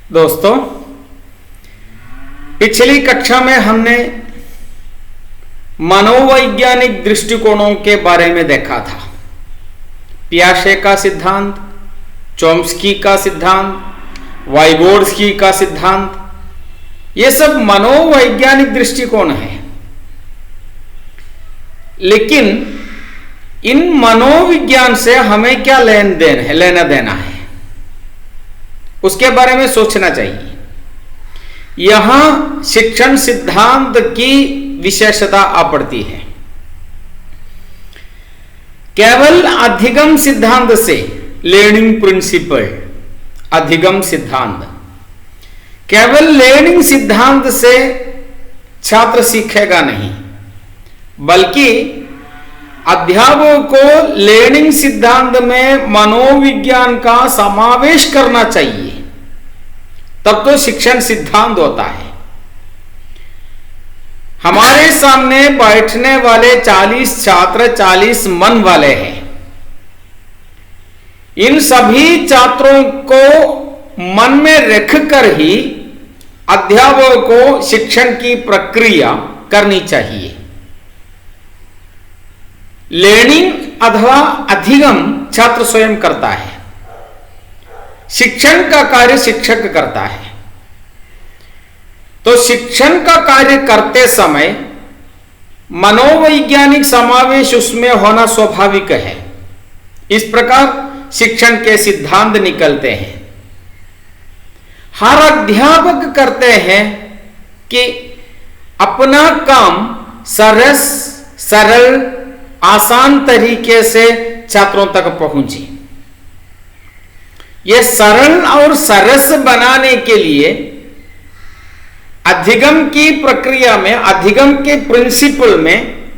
दोस्तों, पिछली कक्षा में हमने मनोवैज्ञानिक दृष्टिकोणों के बारे में देखा था। पियाजे का सिद्धांत, चॉम्स्की का सिद्धांत, वाइगोड्स्की का सिद्धांत, ये सब मनोवैज्ञानिक दृष्टिकोण है। लेकिन इन मनोविज्ञान से हमें क्या लेना देना है, उसके बारे में सोचना चाहिए। यहां शिक्षण सिद्धांत की विशेषता आ पड़ती है। केवल अधिगम सिद्धांत से, लर्निंग प्रिंसिपल, अधिगम सिद्धांत, केवल लर्निंग सिद्धांत से छात्र सीखेगा नहीं, बल्कि अध्यापक को लर्निंग सिद्धांत में मनोविज्ञान का समावेश करना चाहिए, तब तो शिक्षण सिद्धांत होता है। हमारे सामने बैठने वाले 40 छात्र 40 मन वाले हैं। इन सभी छात्रों को मन में रखकर ही अध्यापक को शिक्षण की प्रक्रिया करनी चाहिए। लर्निंग अथवा अधिगम छात्र स्वयं करता है, शिक्षण का कार्य शिक्षक करता है। तो शिक्षण का कार्य करते समय मनोवैज्ञानिक समावेश उसमें होना स्वाभाविक है। इस प्रकार शिक्षण के सिद्धांत निकलते हैं। हर अध्यापक करते हैं कि अपना काम सरल आसान तरीके से छात्रों तक पहुंचे। यह सरल और सरस बनाने के लिए अधिगम की प्रक्रिया में, अधिगम के प्रिंसिपल में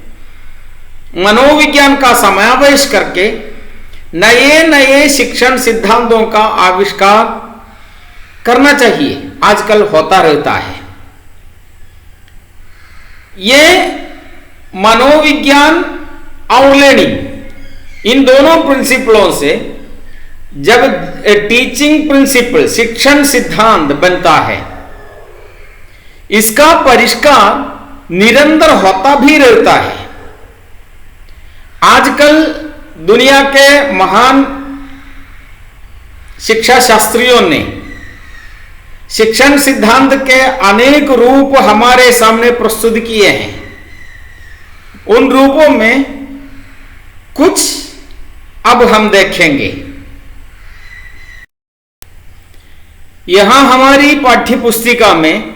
मनोविज्ञान का समावेश करके नए नए शिक्षण सिद्धांतों का आविष्कार करना चाहिए। आजकल होता रहता है। यह मनोविज्ञान और लर्निंग, इन दोनों प्रिंसिपलों से जब टीचिंग प्रिंसिपल, शिक्षण सिद्धांत बनता है, इसका परिष्कार निरंतर होता भी रहता है। आजकल दुनिया के महान शिक्षा शास्त्रियों ने शिक्षण सिद्धांत के अनेक रूप हमारे सामने प्रस्तुत किए हैं। उन रूपों में कुछ अब हम देखेंगे। यहां हमारी पाठ्य पुस्तिका में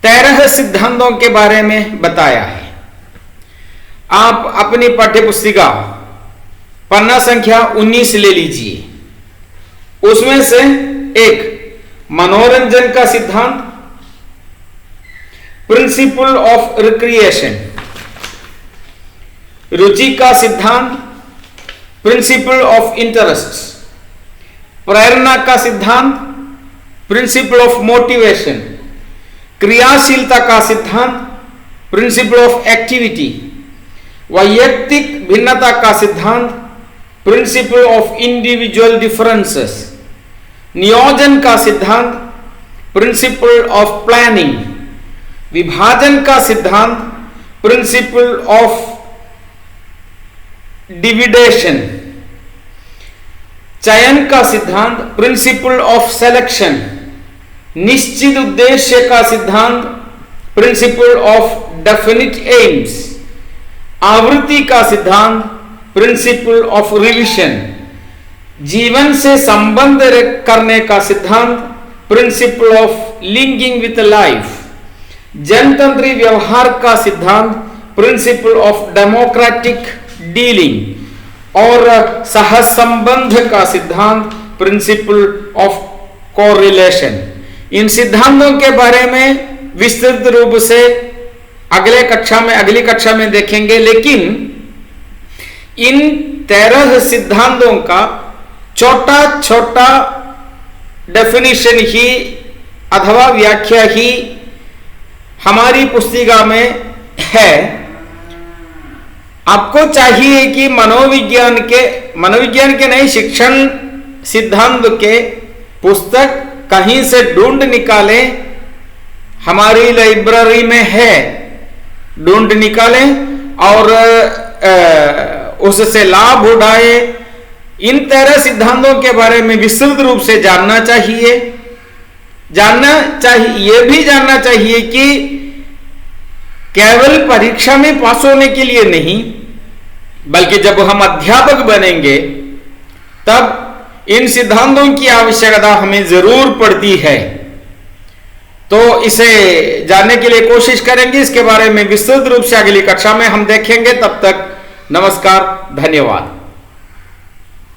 13 सिद्धांतों के बारे में बताया है। आप अपनी पाठ्य पुस्तिका पन्ना संख्या 19 ले लीजिए। उसमें से एक मनोरंजन का सिद्धांत, प्रिंसिपल ऑफ रिक्रिएशन, रुचि का सिद्धांत, प्रिंसिपल ऑफ इंटरेस्ट, प्रेरणा का सिद्धांत, प्रिंसिपल ऑफ मोटिवेशन, क्रियाशीलता का सिद्धांत, प्रिंसिपल ऑफ एक्टिविटी, वैयक्तिक भिन्नता का सिद्धांत, प्रिंसिपल ऑफ इंडिविजुअल डिफरेंसेस, नियोजन का सिद्धांत, प्रिंसिपल ऑफ प्लानिंग, विभाजन का सिद्धांत, प्रिंसिपल ऑफ डिविडेशन, चयन का सिद्धांत, प्रिंसिपल ऑफ सिलेक्शन, निश्चित उद्देश्य का सिद्धांत, प्रिंसिपल ऑफ डेफिनिट एम्स, आवृत्ति का सिद्धांत, प्रिंसिपल ऑफ रिविजन, जीवन से संबंध करने का सिद्धांत, principle of linking with life, जनतंत्री व्यवहार का सिद्धांत, प्रिंसिपल ऑफ डेमोक्रेटिक डीलिंग और सहसंबंध का सिद्धांत, प्रिंसिपल ऑफ कोरिलेशन। इन सिद्धांतों के बारे में विस्तृत रूप से अगली कक्षा में देखेंगे। लेकिन इन 13 सिद्धांतों का छोटा छोटा डेफिनेशन ही अथवा व्याख्या ही हमारी पुस्तिका में है। आपको चाहिए कि मनोविज्ञान के नहीं, शिक्षण सिद्धांत के पुस्तक कहीं से ढूंढ निकालें, हमारी लाइब्रेरी में है, ढूंढ निकालें और उससे लाभ उठाए। इन 13 सिद्धांतों के बारे में विस्तृत रूप से जानना चाहिए। ये भी जानना चाहिए कि केवल परीक्षा में पास होने के लिए नहीं, बल्कि जब हम अध्यापक बनेंगे तब इन सिद्धांतों की आवश्यकता हमें जरूर पड़ती है। तो इसे जानने के लिए कोशिश करेंगे। इसके बारे में विस्तृत रूप से अगली कक्षा में हम देखेंगे। तब तक नमस्कार, धन्यवाद।